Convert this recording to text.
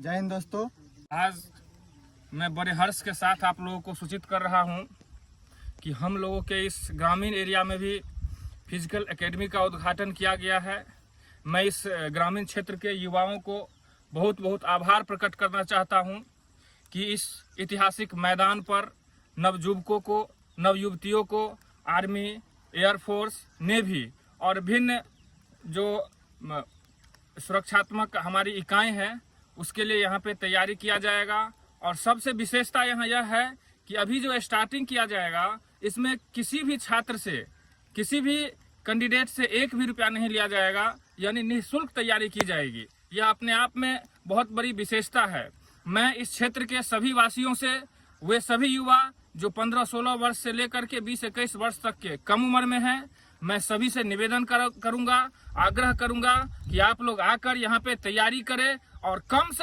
जय हिंद दोस्तों। आज मैं बड़े हर्ष के साथ आप लोगों को सूचित कर रहा हूं कि हम लोगों के इस ग्रामीण एरिया में भी फिजिकल एकेडमी का उद्घाटन किया गया है। मैं इस ग्रामीण क्षेत्र के युवाओं को बहुत बहुत आभार प्रकट करना चाहता हूं कि इस ऐतिहासिक मैदान पर नवयुवकों को, नवयुवतियों को आर्मी, एयरफोर्स, नेवी और भिन्न जो सुरक्षात्मक हमारी इकाएं हैं उसके लिए यहाँ पे तैयारी किया जाएगा। और सबसे विशेषता यहाँ यह है कि अभी जो स्टार्टिंग किया जाएगा इसमें किसी भी छात्र से, किसी भी कैंडिडेट से एक भी रुपया नहीं लिया जाएगा, यानी निःशुल्क तैयारी की जाएगी। यह अपने आप में बहुत बड़ी विशेषता है। मैं इस क्षेत्र के सभी वासियों से, वे सभी युवा जो 15-16 वर्ष से लेकर के 20-21 वर्ष तक के कम उम्र में हैं, मैं सभी से निवेदन करूंगा, आग्रह करूंगा कि आप लोग आकर यहाँ पे तैयारी करें और कम से